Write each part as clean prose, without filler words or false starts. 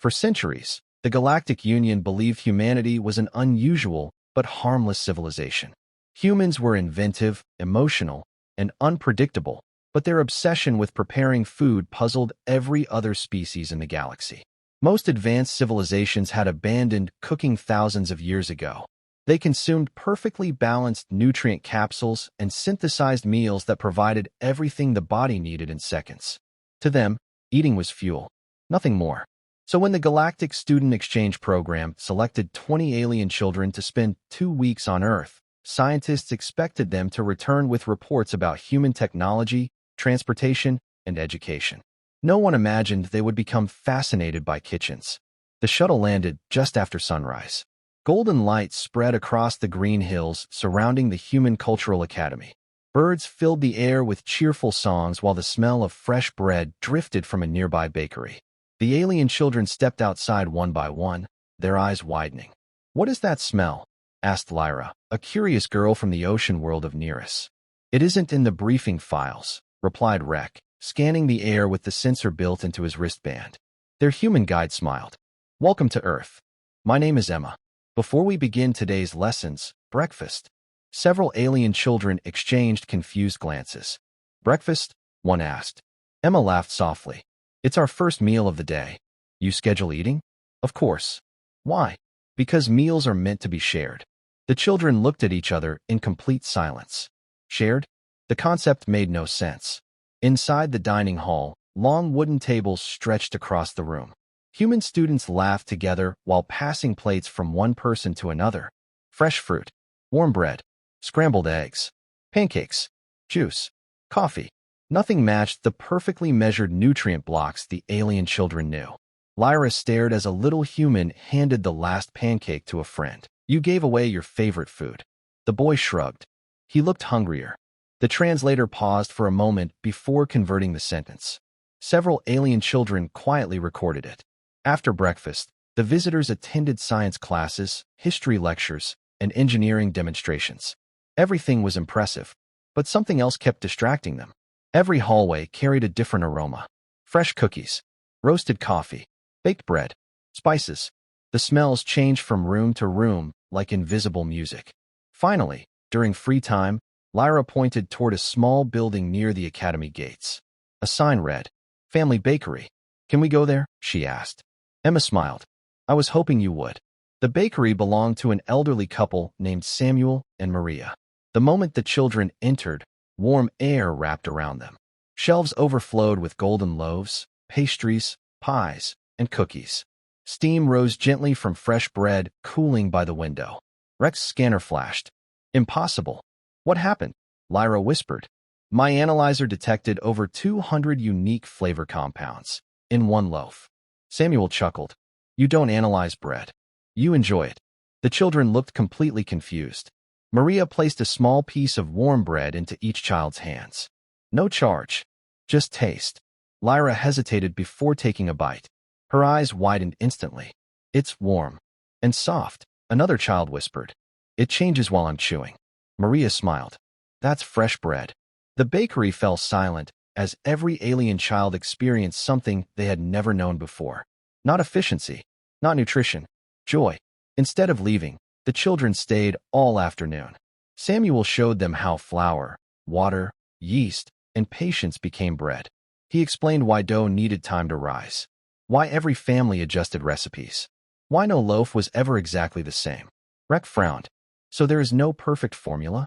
For centuries, the Galactic Union believed humanity was an unusual but harmless civilization. Humans were inventive, emotional, and unpredictable, but their obsession with preparing food puzzled every other species in the galaxy. Most advanced civilizations had abandoned cooking thousands of years ago. They consumed perfectly balanced nutrient capsules and synthesized meals that provided everything the body needed in seconds. To them, eating was fuel, nothing more. So when the Galactic Student Exchange Program selected 20 alien children to spend 2 weeks on Earth, scientists expected them to return with reports about human technology, transportation, and education. No one imagined they would become fascinated by kitchens. The shuttle landed just after sunrise. Golden light spread across the green hills surrounding the Human Cultural Academy. Birds filled the air with cheerful songs while the smell of fresh bread drifted from a nearby bakery. The alien children stepped outside one by one, their eyes widening. "What is that smell?" asked Lyra, a curious girl from the ocean world of Nearus. "It isn't in the briefing files," replied Rek, scanning the air with the sensor built into his wristband. Their human guide smiled. "Welcome to Earth. My name is Emma. Before we begin today's lessons, breakfast." Several alien children exchanged confused glances. "Breakfast?" one asked. Emma laughed softly. "It's our first meal of the day. You schedule eating?" "Of course." "Why?" "Because meals are meant to be shared." The children looked at each other in complete silence. Shared? The concept made no sense. Inside the dining hall, long wooden tables stretched across the room. Human students laughed together while passing plates from one person to another. Fresh fruit, warm bread, scrambled eggs, pancakes, juice, coffee. Nothing matched the perfectly measured nutrient blocks the alien children knew. Lyra stared as a little human handed the last pancake to a friend. "You gave away your favorite food." The boy shrugged. He looked hungrier. The translator paused for a moment before converting the sentence. Several alien children quietly recorded it. After breakfast, the visitors attended science classes, history lectures, and engineering demonstrations. Everything was impressive, but something else kept distracting them. Every hallway carried a different aroma. Fresh cookies, roasted coffee, baked bread, spices. The smells changed from room to room like invisible music. Finally, during free time, Lyra pointed toward a small building near the academy gates. A sign read, "Family Bakery." "Can we go there?" she asked. Emma smiled. "I was hoping you would." The bakery belonged to an elderly couple named Samuel and Maria. The moment the children entered, warm air wrapped around them. Shelves overflowed with golden loaves, pastries, pies, and cookies. Steam rose gently from fresh bread cooling by the window. Rek's scanner flashed. "Impossible." "What happened?" Lyra whispered. "My analyzer detected over 200 unique flavor compounds in one loaf." Samuel chuckled. "You don't analyze bread. You enjoy it." The children looked completely confused. Maria placed a small piece of warm bread into each child's hands. "No charge. Just taste." Lyra hesitated before taking a bite. Her eyes widened instantly. "It's warm. And soft," another child whispered. "It changes while I'm chewing." Maria smiled. "That's fresh bread." The bakery fell silent as every alien child experienced something they had never known before. Not efficiency, not nutrition, joy. Instead of leaving, the children stayed all afternoon. Samuel showed them how flour, water, yeast, and patience became bread. He explained why dough needed time to rise, why every family adjusted recipes, why no loaf was ever exactly the same. Rek frowned. "So there is no perfect formula?"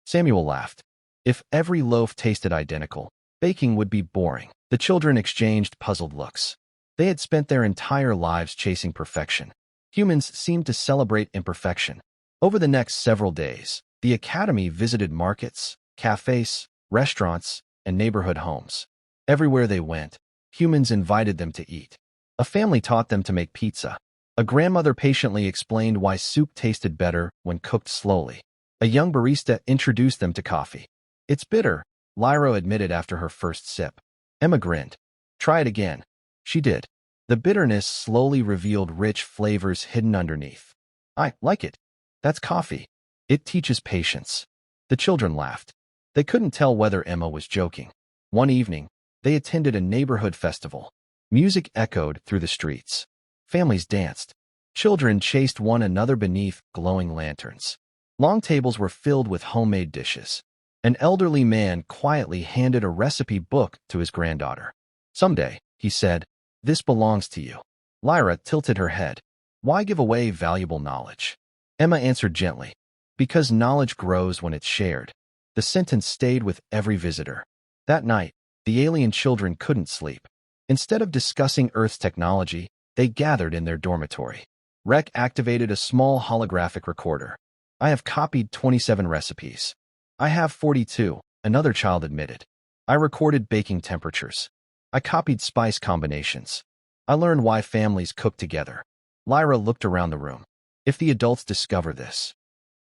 Samuel laughed. "If every loaf tasted identical, baking would be boring." The children exchanged puzzled looks. They had spent their entire lives chasing perfection. Humans seemed to celebrate imperfection. Over the next several days, the academy visited markets, cafes, restaurants, and neighborhood homes. Everywhere they went, humans invited them to eat. A family taught them to make pizza. A grandmother patiently explained why soup tasted better when cooked slowly. A young barista introduced them to coffee. "It's bitter," Lyra admitted after her first sip. Emma grinned. "Try it again." She did. The bitterness slowly revealed rich flavors hidden underneath. "I like it. That's coffee. It teaches patience." The children laughed. They couldn't tell whether Emma was joking. One evening, they attended a neighborhood festival. Music echoed through the streets. Families danced. Children chased one another beneath glowing lanterns. Long tables were filled with homemade dishes. An elderly man quietly handed a recipe book to his granddaughter. "Someday," he said, "this belongs to you." Lyra tilted her head. "Why give away valuable knowledge?" Emma answered gently, "Because knowledge grows when it's shared." The sentence stayed with every visitor. That night, the alien children couldn't sleep. Instead of discussing Earth's technology, they gathered in their dormitory. Rek activated a small holographic recorder. "I have copied 27 recipes." "I have 42, another child admitted. "I recorded baking temperatures. "I copied spice combinations. "I learned why families cook together." Lyra looked around the room. "If the adults discover this,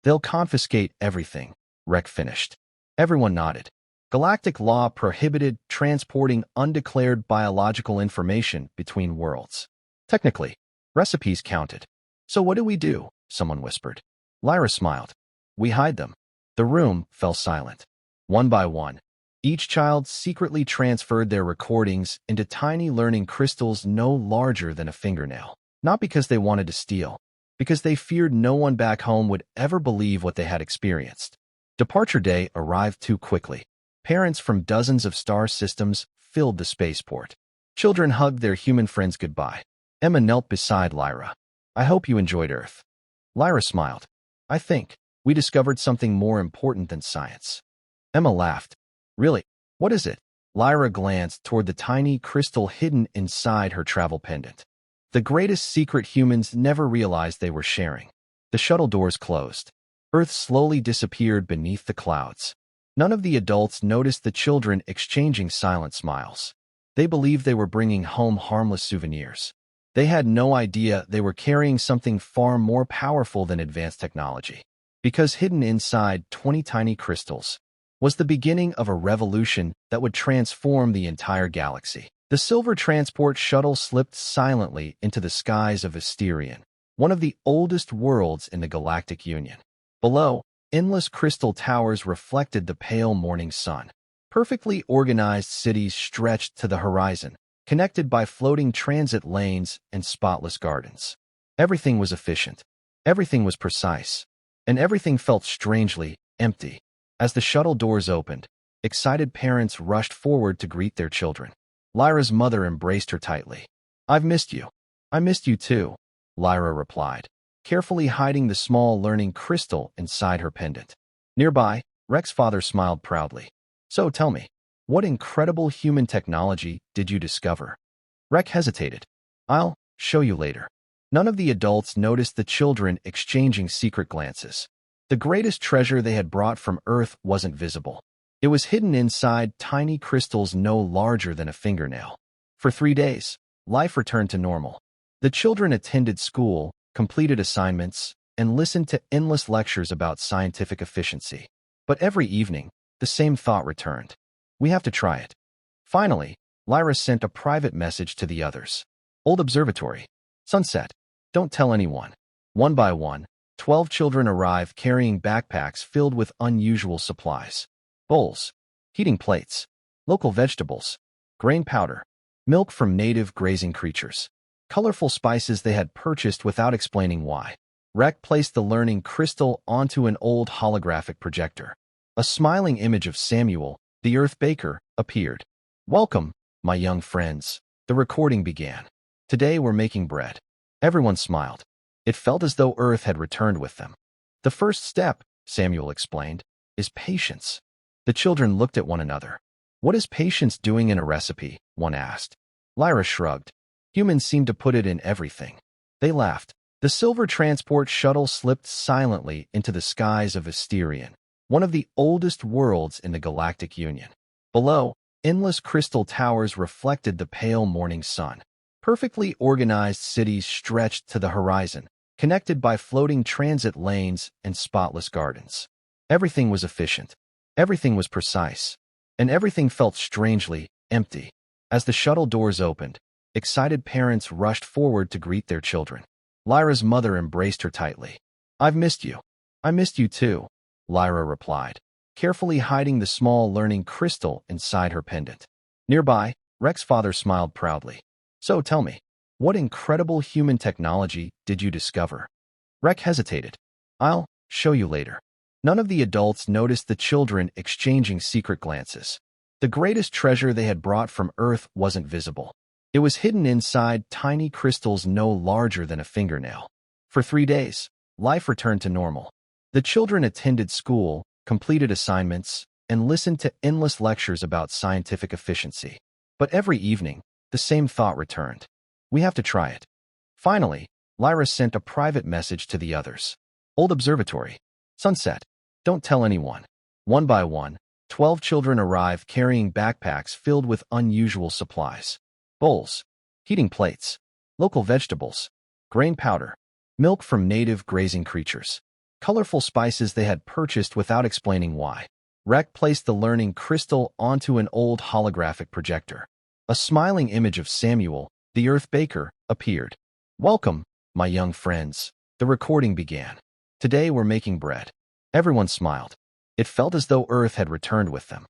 they'll confiscate everything," Rek finished. Everyone nodded. Galactic law prohibited transporting undeclared biological information between worlds. Technically, recipes counted. "So what do we do?" someone whispered. Lyra smiled. "We hide them." The room fell silent. One by one, each child secretly transferred their recordings into tiny learning crystals no larger than a fingernail. Not because they wanted to steal, because they feared no one back home would ever believe what they had experienced. Departure day arrived too quickly. Parents from dozens of star systems filled the spaceport. Children hugged their human friends goodbye. Emma knelt beside Lyra. "I hope you enjoyed Earth." Lyra smiled. "I think we discovered something more important than science." Emma laughed. "Really? What is it?" Lyra glanced toward the tiny crystal hidden inside her travel pendant. The greatest secret humans never realized they were sharing. The shuttle doors closed. Earth slowly disappeared beneath the clouds. None of the adults noticed the children exchanging silent smiles. They believed they were bringing home harmless souvenirs. They had no idea they were carrying something far more powerful than advanced technology. Because hidden inside 20 tiny crystals was the beginning of a revolution that would transform the entire galaxy. The silver transport shuttle slipped silently into the skies of Asterion, one of the oldest worlds in the Galactic Union. Below, endless crystal towers reflected the pale morning sun. Perfectly organized cities stretched to the horizon, connected by floating transit lanes and spotless gardens. Everything was efficient. Everything was precise. And everything felt strangely empty. As the shuttle doors opened, excited parents rushed forward to greet their children. Lyra's mother embraced her tightly. "I've missed you." "I missed you too," Lyra replied, carefully hiding the small learning crystal inside her pendant. Nearby, Rek's father smiled proudly. "So tell me, what incredible human technology did you discover?" Rek hesitated. "I'll show you later." None of the adults noticed the children exchanging secret glances. The greatest treasure they had brought from Earth wasn't visible. It was hidden inside tiny crystals no larger than a fingernail. For 3 days, life returned to normal. The children attended school, completed assignments, and listened to endless lectures about scientific efficiency. But every evening, the same thought returned. "We have to try it." Finally, Lyra sent a private message to the others. "Old observatory. Sunset. Don't tell anyone." One by one, 12 children arrived carrying backpacks filled with unusual supplies. Bowls, heating plates, local vegetables, grain powder, milk from native grazing creatures, colorful spices they had purchased without explaining why. Rek placed the learning crystal onto an old holographic projector. A smiling image of Samuel, the Earth Baker, appeared. "Welcome, my young friends." The recording began. "Today we're making bread." Everyone smiled. It felt as though Earth had returned with them. "The first step," Samuel explained, "is patience." The children looked at one another. "What is patience doing in a recipe?" one asked. Lyra shrugged. "Humans seem to put it in everything." They laughed. The silver transport shuttle slipped silently into the skies of Asterion, one of the oldest worlds in the Galactic Union. Below, endless crystal towers reflected the pale morning sun. Perfectly organized cities stretched to the horizon, connected by floating transit lanes and spotless gardens. Everything was efficient. Everything was precise. And everything felt strangely empty. As the shuttle doors opened, excited parents rushed forward to greet their children. Lyra's mother embraced her tightly. "I've missed you." "I missed you too," Lyra replied, carefully hiding the small learning crystal inside her pendant. Nearby, Rek's father smiled proudly. "So tell me, What incredible human technology did you discover? Rek hesitated. I'll show you later. None of the adults noticed the children exchanging secret glances. The greatest treasure they had brought from Earth wasn't visible. It was hidden inside tiny crystals no larger than a fingernail. For 3 days, life returned to normal. The children attended school, completed assignments, and listened to endless lectures about scientific efficiency. But every evening, the same thought returned. We have to try it. Finally, Lyra sent a private message to the others. Old observatory. Sunset. Don't tell anyone. One by one, 12 children arrive carrying backpacks filled with unusual supplies. Bowls, heating plates, local vegetables, grain powder, milk from native grazing creatures, colorful spices they had purchased without explaining why. Rek placed the learning crystal onto an old holographic projector. A smiling image of Samuel, the Earth Baker, appeared. Welcome, my young friends. The recording began. Today we're making bread. Everyone smiled. It felt as though Earth had returned with them.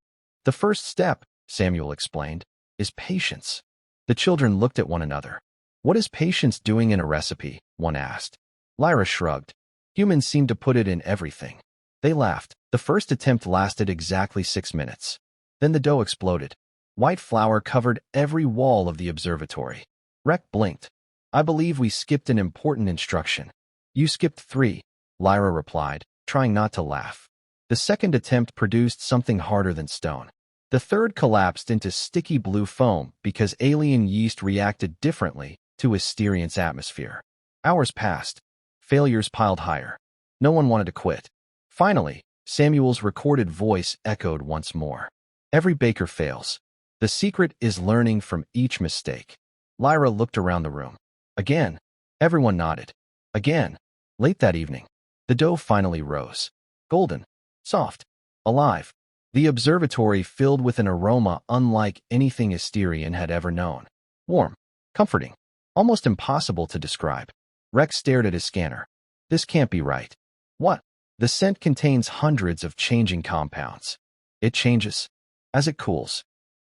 The first step, Samuel explained, is patience. The children looked at one another. What is patience doing in a recipe? One asked. Lyra shrugged. Humans seem to put it in everything. They laughed. The first attempt lasted exactly 6 minutes. Then the dough exploded. White flour covered every wall of the observatory. Rek blinked. I believe we skipped an important instruction. You skipped 3, Lyra replied, trying not to laugh. The second attempt produced something harder than stone. The third collapsed into sticky blue foam because alien yeast reacted differently to Asterian's atmosphere. Hours passed. Failures piled higher. No one wanted to quit. Finally, Samuel's recorded voice echoed once more. Every baker fails. The secret is learning from each mistake. Lyra looked around the room. Again. Everyone nodded. Again. Late that evening, the dough finally rose. Golden. Soft. Alive. The observatory filled with an aroma unlike anything Asterian had ever known. Warm. Comforting. Almost impossible to describe. Rex stared at his scanner. This can't be right. What? The scent contains hundreds of changing compounds. It changes as it cools.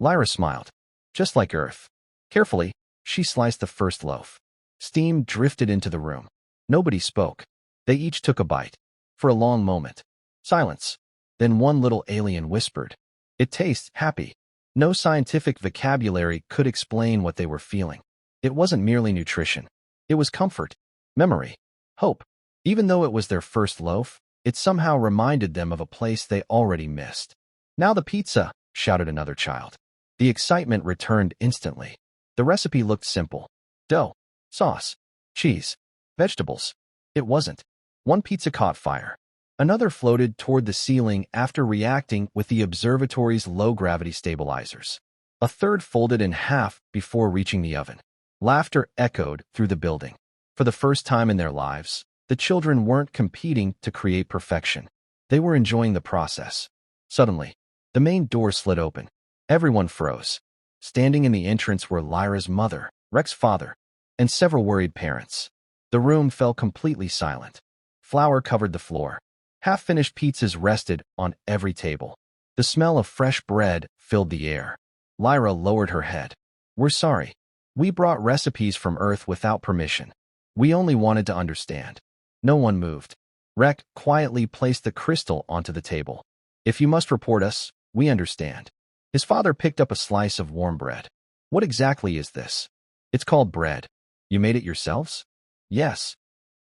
Lyra smiled. Just like Earth. Carefully, she sliced the first loaf. Steam drifted into the room. Nobody spoke. They each took a bite. For a long moment. Silence. Then one little alien whispered. It tastes happy. No scientific vocabulary could explain what they were feeling. It wasn't merely nutrition. It was comfort, memory, hope. Even though it was their first loaf, it somehow reminded them of a place they already missed. Now the pizza, shouted another child. The excitement returned instantly. The recipe looked simple. Dough, sauce, cheese, vegetables. It wasn't. One pizza caught fire. Another floated toward the ceiling after reacting with the observatory's low-gravity stabilizers. A third folded in half before reaching the oven. Laughter echoed through the building. For the first time in their lives, the children weren't competing to create perfection. They were enjoying the process. Suddenly, the main door slid open. Everyone froze. Standing in the entrance were Lyra's mother, Rex's father, and several worried parents. The room fell completely silent. Flour covered the floor. Half-finished pizzas rested on every table. The smell of fresh bread filled the air. Lyra lowered her head. We're sorry. We brought recipes from Earth without permission. We only wanted to understand. No one moved. Rek quietly placed the crystal onto the table. If you must report us, we understand. His father picked up a slice of warm bread. What exactly is this? It's called bread. You made it yourselves? Yes.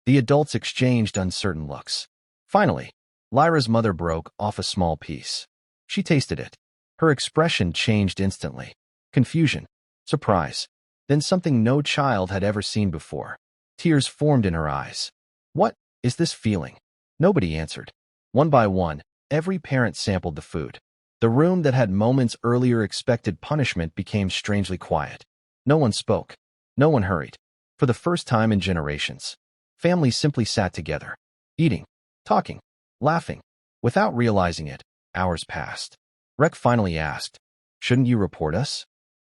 The adults exchanged uncertain looks. Finally, Lyra's mother broke off a small piece. She tasted it. Her expression changed instantly. Confusion, surprise, then something no child had ever seen before. Tears formed in her eyes. What is this feeling? Nobody answered. One by one, every parent sampled the food. The room that had moments earlier expected punishment became strangely quiet. No one spoke. No one hurried. For the first time in generations, families simply sat together, eating, talking, laughing. Without realizing it, hours passed. Rek finally asked, shouldn't you report us?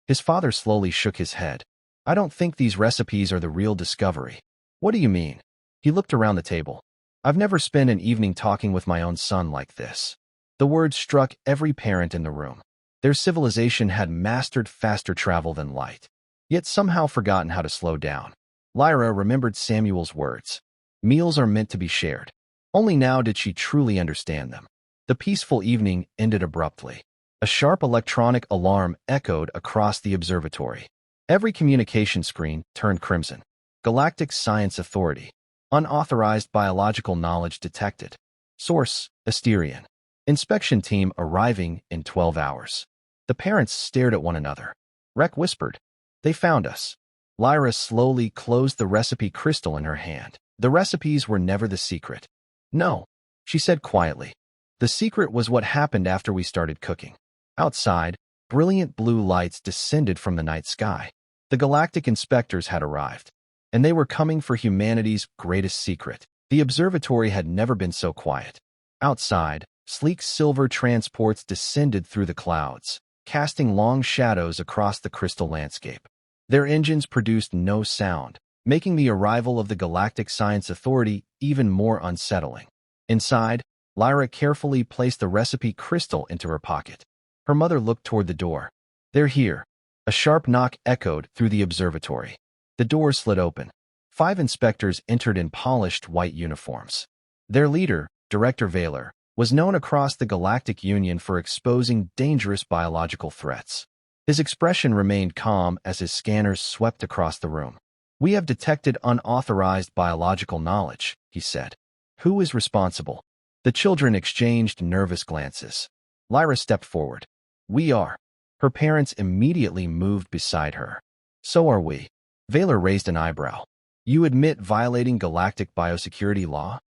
His father slowly shook his head. I don't think these recipes are the real discovery. What do you mean? He looked around the table. I've never spent an evening talking with my own son like this. The words struck every parent in the room. Their civilization had mastered faster travel than light. yet somehow forgotten how to slow down. Lyra remembered Samuel's words. Meals are meant to be shared. Only now did she truly understand them. The peaceful evening ended abruptly. A sharp electronic alarm echoed across the observatory. Every communication screen turned crimson. Galactic Science Authority. Unauthorized biological knowledge detected. Source: Asterian. Inspection team arriving in 12 hours. The parents stared at one another. Rek whispered, "They found us." Lyra slowly closed the recipe crystal in her hand. The recipes were never the secret. "No," she said quietly. "The secret was what happened after we started cooking." Outside, brilliant blue lights descended from the night sky. The galactic inspectors had arrived, and they were coming for humanity's greatest secret. The observatory had never been so quiet. Outside, sleek silver transports descended through the clouds, casting long shadows across the crystal landscape. Their engines produced no sound, making the arrival of the Galactic Science Authority even more unsettling. Inside, Lyra carefully placed the recipe crystal into her pocket. Her mother looked toward the door. "They're here." A sharp knock echoed through the observatory. The door slid open. 5 inspectors entered in polished white uniforms. Their leader, Director Vaylor, was known across the Galactic Union for exposing dangerous biological threats. His expression remained calm as his scanners swept across the room. "We have detected unauthorized biological knowledge," he said. "Who is responsible?" The children exchanged nervous glances. Lyra stepped forward. "We are." Her parents immediately moved beside her. "So are we." Vaylor raised an eyebrow. "You admit violating galactic biosecurity law?"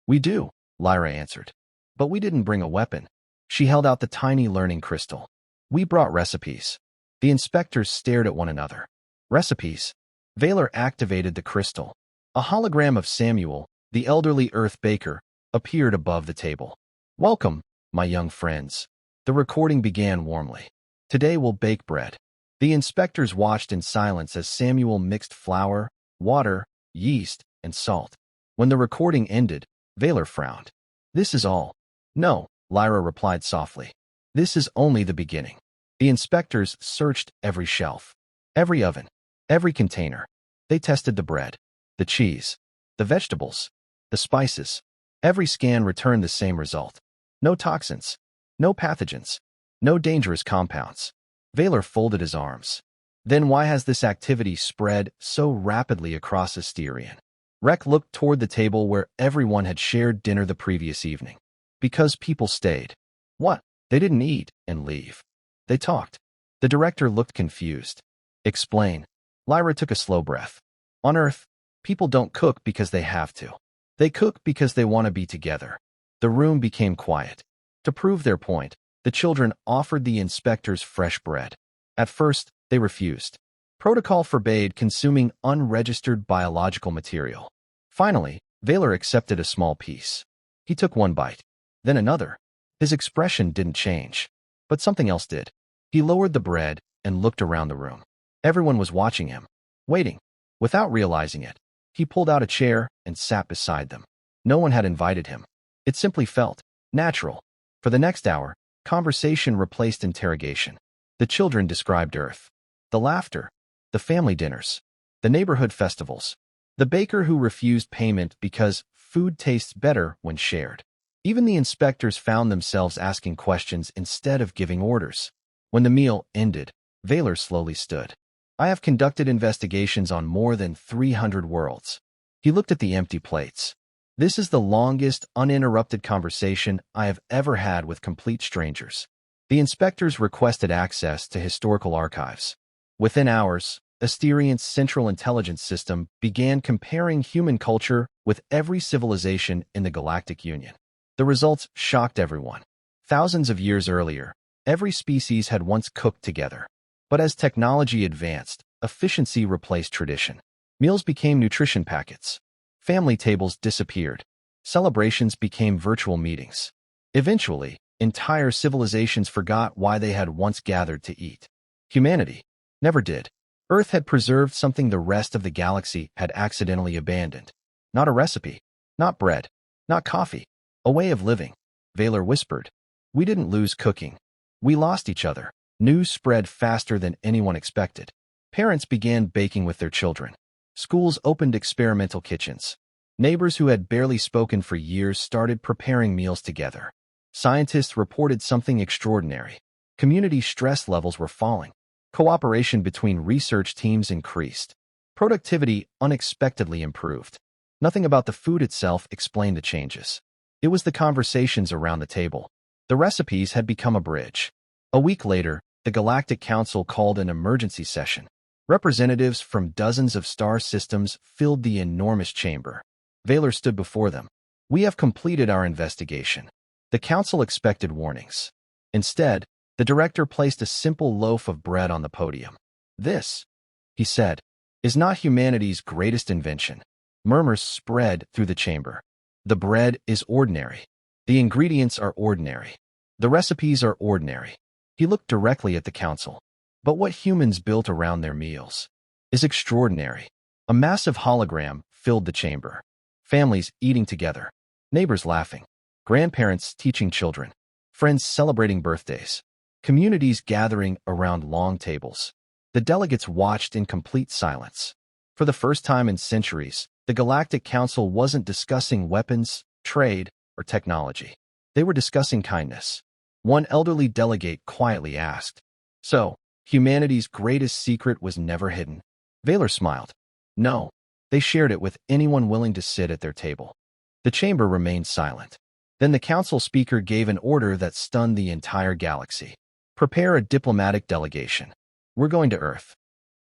"We do," Lyra answered. "But we didn't bring a weapon." She held out the tiny learning crystal. "We brought recipes." The inspectors stared at one another. "Recipes?" Vaylor activated the crystal. A hologram of Samuel, the elderly Earth baker, appeared above the table. "Welcome, my young friends." The recording began warmly. "Today we'll bake bread." The inspectors watched in silence as Samuel mixed flour, water, yeast, and salt. When the recording ended, Vaylor frowned. "This is all." "No," Lyra replied softly. "This is only the beginning." The inspectors searched every shelf, every oven, every container. They tested the bread, the cheese, the vegetables, the spices. Every scan returned the same result. No toxins, no pathogens, no dangerous compounds. Vaylor folded his arms. "Then why has this activity spread so rapidly across Asterian?" Rek looked toward the table where everyone had shared dinner the previous evening. "Because people stayed." "What?" "They didn't eat and leave. They talked." The director looked confused. "Explain." Lyra took a slow breath. "On Earth, people don't cook because they have to. They cook because they want to be together." The room became quiet. To prove their point, the children offered the inspectors fresh bread. At first, they refused. Protocol forbade consuming unregistered biological material. Finally, Vaylor accepted a small piece. He took one bite, then another. His expression didn't change, but something else did. He lowered the bread and looked around the room. Everyone was watching him, waiting. Without realizing it, he pulled out a chair and sat beside them. No one had invited him. It simply felt natural. For the next hour, conversation replaced interrogation. The children described Earth. The laughter, the family dinners, the neighborhood festivals, the baker who refused payment because food tastes better when shared. Even the inspectors found themselves asking questions instead of giving orders. When the meal ended, Vaylor slowly stood. "I have conducted investigations on more than 300 worlds." He looked at the empty plates. "This is the longest, uninterrupted conversation I have ever had with complete strangers." The inspectors requested access to historical archives. Within hours, Asterian's Central Intelligence System began comparing human culture with every civilization in the Galactic Union. The results shocked everyone. Thousands of years earlier, every species had once cooked together. But as technology advanced, efficiency replaced tradition. Meals became nutrition packets. Family tables disappeared. Celebrations became virtual meetings. Eventually, entire civilizations forgot why they had once gathered to eat. Humanity never did. Earth had preserved something the rest of the galaxy had accidentally abandoned. Not a recipe, not bread, not coffee, a way of living. Vaylor whispered. "We didn't lose cooking. We lost each other." News spread faster than anyone expected. Parents began baking with their children. Schools opened experimental kitchens. Neighbors who had barely spoken for years started preparing meals together. Scientists reported something extraordinary. Community stress levels were falling. Cooperation between research teams increased. Productivity unexpectedly improved. Nothing about the food itself explained the changes. It was the conversations around the table. The recipes had become a bridge. A week later, the Galactic Council called an emergency session. Representatives from dozens of star systems filled the enormous chamber. Vaylor stood before them. "We have completed our investigation." The council expected warnings. Instead, the director placed a simple loaf of bread on the podium. "This," he said, "is not humanity's greatest invention." Murmurs spread through the chamber. The bread is ordinary. The ingredients are ordinary. The recipes are ordinary. He looked directly at the council. But what humans built around their meals is extraordinary. A massive hologram filled the chamber. Families eating together. Neighbors laughing. Grandparents teaching children. Friends celebrating birthdays. Communities gathering around long tables. The delegates watched in complete silence. For the first time in centuries, the Galactic Council wasn't discussing weapons, trade, or technology. They were discussing kindness. One elderly delegate quietly asked, "So, humanity's greatest secret was never hidden?" Vaylor smiled. "No, they shared it with anyone willing to sit at their table." The chamber remained silent. Then the council speaker gave an order that stunned the entire galaxy. "Prepare a diplomatic delegation. We're going to Earth."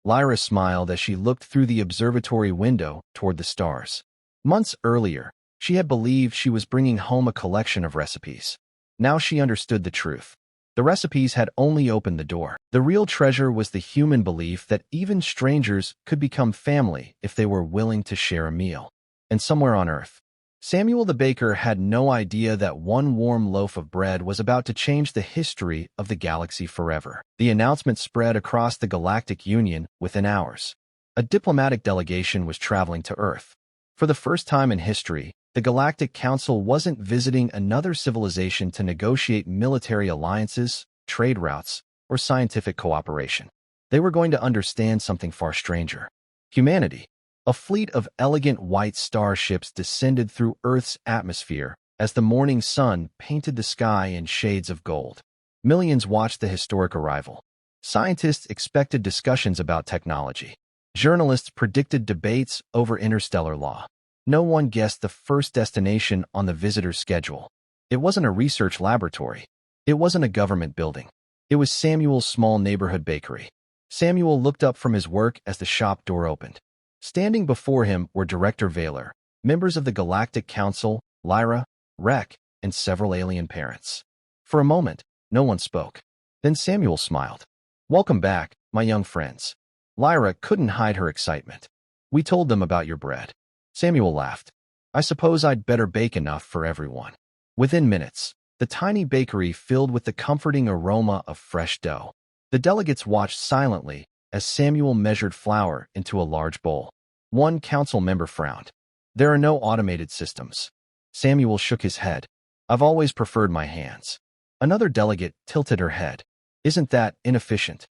Lyra smiled as she looked through the observatory window toward the stars. Months earlier, she had believed she was bringing home a collection of recipes. Now she understood the truth. The recipes had only opened the door. The real treasure was the human belief that even strangers could become family if they were willing to share a meal. And somewhere on Earth, Samuel the baker had no idea that one warm loaf of bread was about to change the history of the galaxy forever. The announcement spread across the Galactic Union within hours. A diplomatic delegation was traveling to Earth. For the first time in history, the Galactic Council wasn't visiting another civilization to negotiate military alliances, trade routes, or scientific cooperation. They were going to understand something far stranger. Humanity. A fleet of elegant white starships descended through Earth's atmosphere as the morning sun painted the sky in shades of gold. Millions watched the historic arrival. Scientists expected discussions about technology. Journalists predicted debates over interstellar law. No one guessed the first destination on the visitor's schedule. It wasn't a research laboratory. It wasn't a government building. It was Samuel's small neighborhood bakery. Samuel looked up from his work as the shop door opened. Standing before him were Director Vaylor, members of the Galactic Council, Lyra, Rek, and several alien parents. For a moment, no one spoke. Then Samuel smiled. "Welcome back, my young friends." Lyra couldn't hide her excitement. "We told them about your bread." Samuel laughed. "I suppose I'd better bake enough for everyone." Within minutes, the tiny bakery filled with the comforting aroma of fresh dough. The delegates watched silently as Samuel measured flour into a large bowl. One council member frowned. "There are no automated systems." Samuel shook his head. "I've always preferred my hands." Another delegate tilted her head. "Isn't that inefficient?"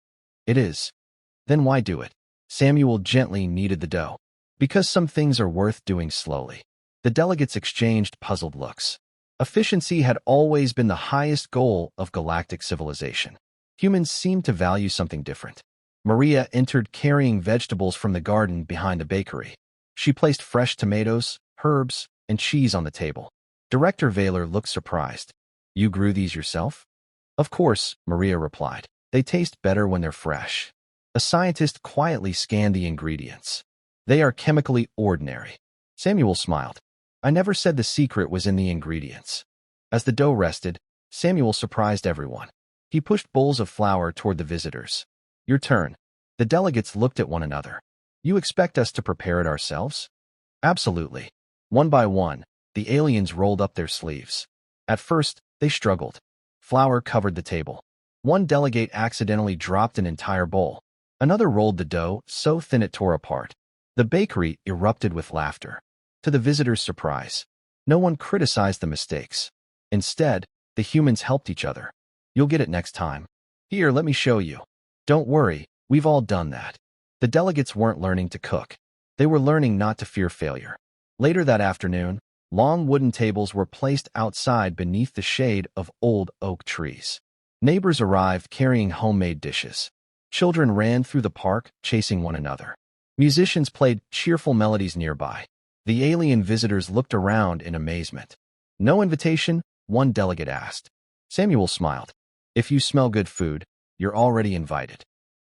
"It is." "Then why do it?" Samuel gently kneaded the dough. "Because some things are worth doing slowly." The delegates exchanged puzzled looks. Efficiency had always been the highest goal of galactic civilization. Humans seemed to value something different. Maria entered carrying vegetables from the garden behind the bakery. She placed fresh tomatoes, herbs, and cheese on the table. Director Vaylor looked surprised. "You grew these yourself?" "Of course," Maria replied. "They taste better when they're fresh." A scientist quietly scanned the ingredients. "They are chemically ordinary." Samuel smiled. "I never said the secret was in the ingredients." As the dough rested, Samuel surprised everyone. He pushed bowls of flour toward the visitors. "Your turn." The delegates looked at one another. "You expect us to prepare it ourselves?" "Absolutely." One by one, the aliens rolled up their sleeves. At first, they struggled. Flour covered the table. One delegate accidentally dropped an entire bowl. Another rolled the dough so thin it tore apart. The bakery erupted with laughter. To the visitors' surprise, no one criticized the mistakes. Instead, the humans helped each other. "You'll get it next time. Here, let me show you." "Don't worry, we've all done that." The delegates weren't learning to cook. They were learning not to fear failure. Later that afternoon, long wooden tables were placed outside beneath the shade of old oak trees. Neighbors arrived carrying homemade dishes. Children ran through the park, chasing one another. Musicians played cheerful melodies nearby. The alien visitors looked around in amazement. "No invitation?" one delegate asked. Samuel smiled. "If you smell good food, you're already invited."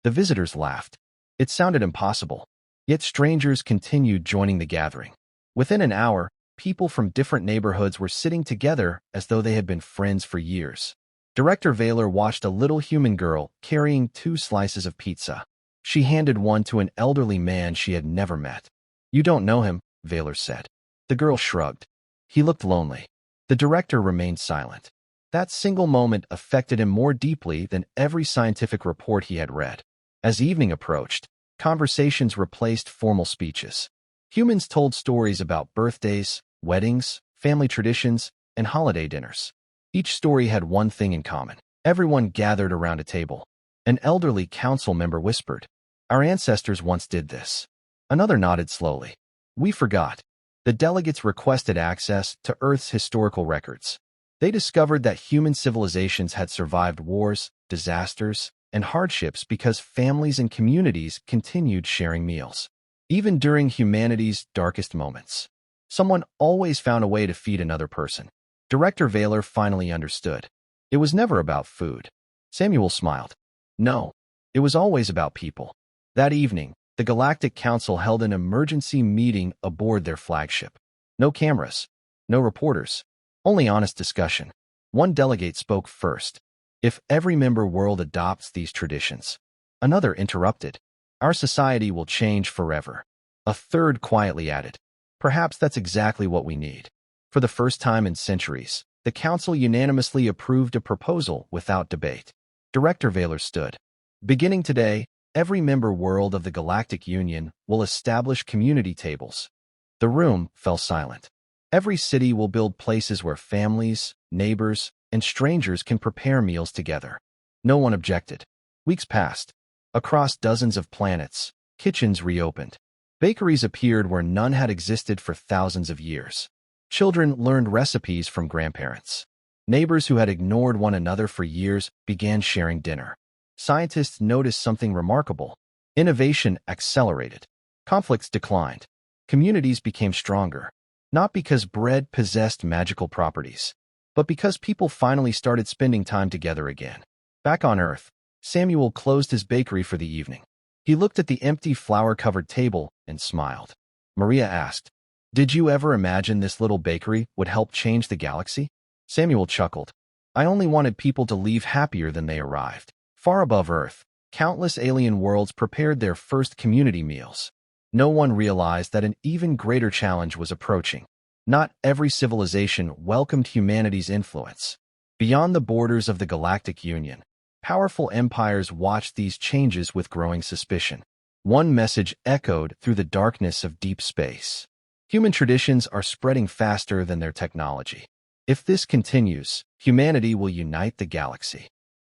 The visitors laughed. It sounded impossible. Yet strangers continued joining the gathering. Within an hour, people from different neighborhoods were sitting together as though they had been friends for years. Director Vaylor watched a little human girl carrying 2 slices of pizza. She handed one to an elderly man she had never met. "You don't know him," Vaylor said. The girl shrugged. He looked lonely. The director remained silent. That single moment affected him more deeply than every scientific report he had read. As evening approached, conversations replaced formal speeches. Humans told stories about birthdays, weddings, family traditions, and holiday dinners. Each story had one thing in common. Everyone gathered around a table. An elderly council member whispered, "Our ancestors once did this." Another nodded slowly. "We forgot." The delegates requested access to Earth's historical records. They discovered that human civilizations had survived wars, disasters, and hardships because families and communities continued sharing meals. Even during humanity's darkest moments, someone always found a way to feed another person. Director Vaylor finally understood. It was never about food. Samuel smiled. No, it was always about people. That evening, the Galactic Council held an emergency meeting aboard their flagship. No cameras, no reporters, only honest discussion. One delegate spoke first. "If every member world adopts these traditions," another interrupted, "our society will change forever." A third quietly added, "Perhaps that's exactly what we need." For the first time in centuries, the council unanimously approved a proposal without debate. Director Vaylor stood. "Beginning today, every member world of the Galactic Union will establish community tables." The room fell silent. "Every city will build places where families, neighbors, and strangers can prepare meals together." No one objected. Weeks passed. Across dozens of planets, kitchens reopened. Bakeries appeared where none had existed for thousands of years. Children learned recipes from grandparents. Neighbors who had ignored one another for years began sharing dinner. Scientists noticed something remarkable. Innovation accelerated. Conflicts declined. Communities became stronger. Not because bread possessed magical properties, but because people finally started spending time together again. Back on Earth, Samuel closed his bakery for the evening. He looked at the empty flour-covered table and smiled. Maria asked, "Did you ever imagine this little bakery would help change the galaxy?" Samuel chuckled. "I only wanted people to leave happier than they arrived." Far above Earth, countless alien worlds prepared their first community meals. No one realized that an even greater challenge was approaching. Not every civilization welcomed humanity's influence. Beyond the borders of the Galactic Union, powerful empires watched these changes with growing suspicion. One message echoed through the darkness of deep space. Human traditions are spreading faster than their technology. If this continues, humanity will unite the galaxy.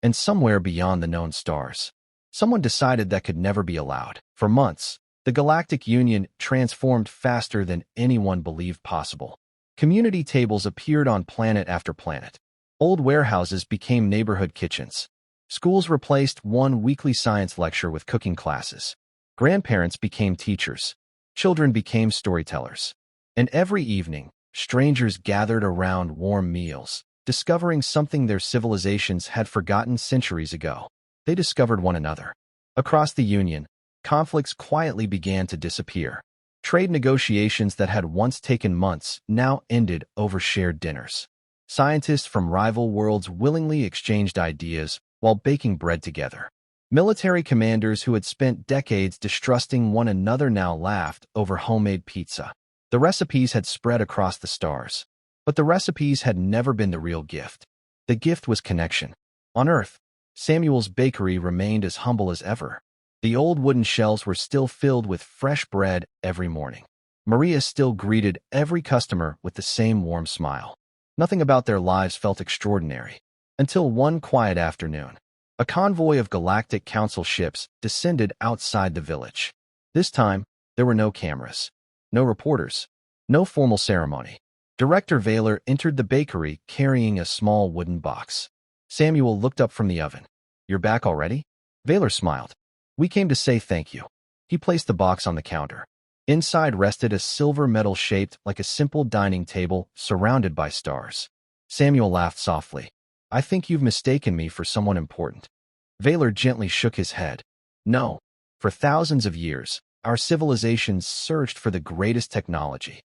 And somewhere beyond the known stars, someone decided that could never be allowed. For months, the Galactic Union transformed faster than anyone believed possible. Community tables appeared on planet after planet. Old warehouses became neighborhood kitchens. Schools replaced one weekly science lecture with cooking classes. Grandparents became teachers. Children became storytellers. And every evening, strangers gathered around warm meals, discovering something their civilizations had forgotten centuries ago. They discovered one another. Across the Union, conflicts quietly began to disappear. Trade negotiations that had once taken months now ended over shared dinners. Scientists from rival worlds willingly exchanged ideas while baking bread together. Military commanders who had spent decades distrusting one another now laughed over homemade pizza. The recipes had spread across the stars. But the recipes had never been the real gift. The gift was connection. On Earth, Samuel's bakery remained as humble as ever. The old wooden shelves were still filled with fresh bread every morning. Maria still greeted every customer with the same warm smile. Nothing about their lives felt extraordinary. Until one quiet afternoon, A convoy of Galactic Council ships descended outside the village. This time, there were no cameras, no reporters, no formal ceremony. Director Vaylor entered the bakery carrying a small wooden box. Samuel looked up from the oven. "You're back already?" Vaylor smiled. "We came to say thank you." He placed the box on the counter. Inside rested a silver medal shaped like a simple dining table surrounded by stars. Samuel laughed softly. "I think you've mistaken me for someone important." Vaylor gently shook his head. "No. For thousands of years, our civilizations searched for the greatest technology.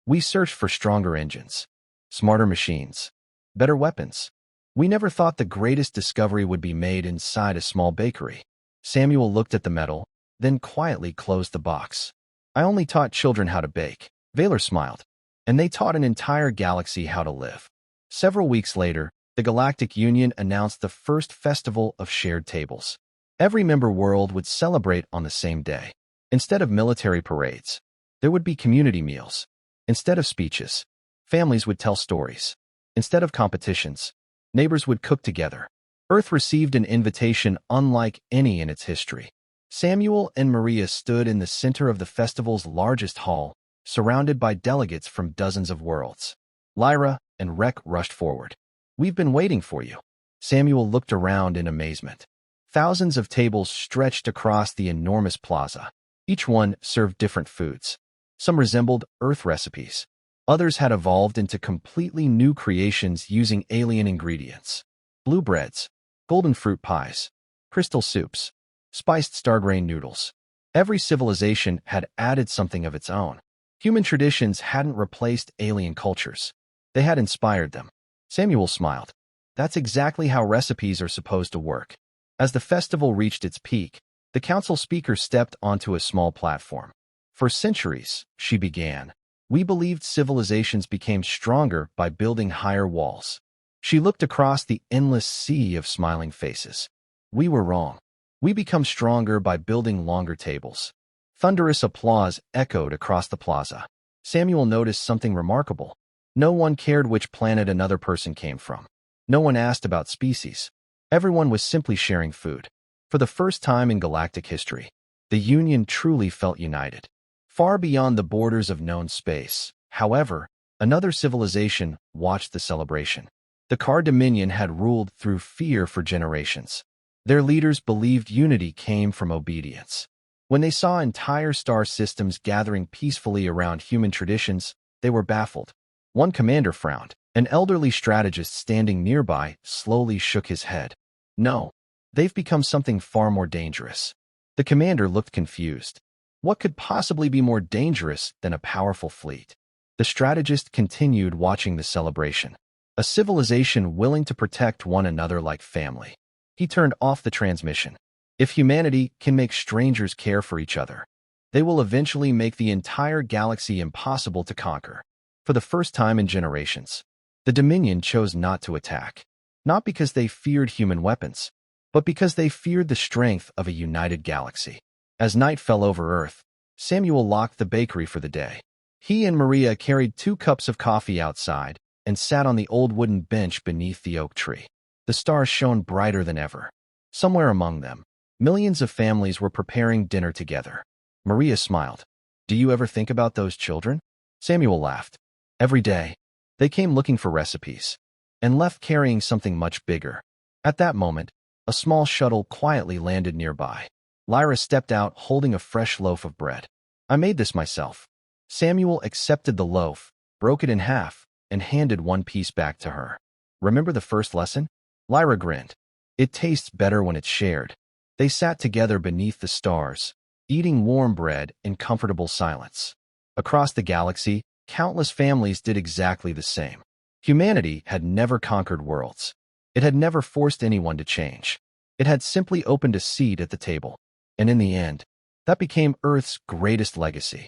We searched for stronger engines, smarter machines, better weapons. We never thought the greatest discovery would be made inside a small bakery." Samuel looked at the medal, then quietly closed the box. "I only taught children how to bake." Vaylor smiled. "And they taught an entire galaxy how to live." Several weeks later, the Galactic Union announced the first festival of shared tables. Every member world would celebrate on the same day. Instead of military parades, there would be community meals. Instead of speeches, families would tell stories. Instead of competitions, neighbors would cook together. Earth received an invitation unlike any in its history. Samuel and Maria stood in the center of the festival's largest hall, surrounded by delegates from dozens of worlds. Lyra and Rek rushed forward. "We've been waiting for you." Samuel looked around in amazement. Thousands of tables stretched across the enormous plaza. Each one served different foods. Some resembled Earth recipes. Others had evolved into completely new creations using alien ingredients. Blue breads, golden fruit pies, crystal soups, spiced stargrain noodles. Every civilization had added something of its own. Human traditions hadn't replaced alien cultures. They had inspired them. Samuel smiled. That's exactly how recipes are supposed to work. As the festival reached its peak, the council speaker stepped onto a small platform. "For centuries," she began, "we believed civilizations became stronger by building higher walls." She looked across the endless sea of smiling faces. "We were wrong. We become stronger by building longer tables." Thunderous applause echoed across the plaza. Samuel noticed something remarkable. No one cared which planet another person came from. No one asked about species. Everyone was simply sharing food. For the first time in galactic history, the Union truly felt united. Far beyond the borders of known space, however, another civilization watched the celebration. The Car Dominion had ruled through fear for generations. Their leaders believed unity came from obedience. When they saw entire star systems gathering peacefully around human traditions, they were baffled. One commander frowned. An elderly strategist standing nearby slowly shook his head. "No, they've become something far more dangerous." The commander looked confused. What could possibly be more dangerous than a powerful fleet? The strategist continued watching the celebration. A civilization willing to protect one another like family. He turned off the transmission. If humanity can make strangers care for each other, they will eventually make the entire galaxy impossible to conquer. For the first time in generations, the Dominion chose not to attack. Not because they feared human weapons, but because they feared the strength of a united galaxy. As night fell over Earth, Samuel locked the bakery for the day. He and Maria carried 2 cups of coffee outside and sat on the old wooden bench beneath the oak tree. The stars shone brighter than ever. Somewhere among them, millions of families were preparing dinner together. Maria smiled. "Do you ever think about those children?" Samuel laughed. "Every day. They came looking for recipes and left carrying something much bigger." At that moment, a small shuttle quietly landed nearby. Lyra stepped out holding a fresh loaf of bread. "I made this myself." Samuel accepted the loaf, broke it in half, and handed one piece back to her. "Remember the first lesson?" Lyra grinned. "It tastes better when it's shared." They sat together beneath the stars, eating warm bread in comfortable silence. Across the galaxy, countless families did exactly the same. Humanity had never conquered worlds. It had never forced anyone to change. It had simply opened a seat at the table. And in the end, that became Earth's greatest legacy.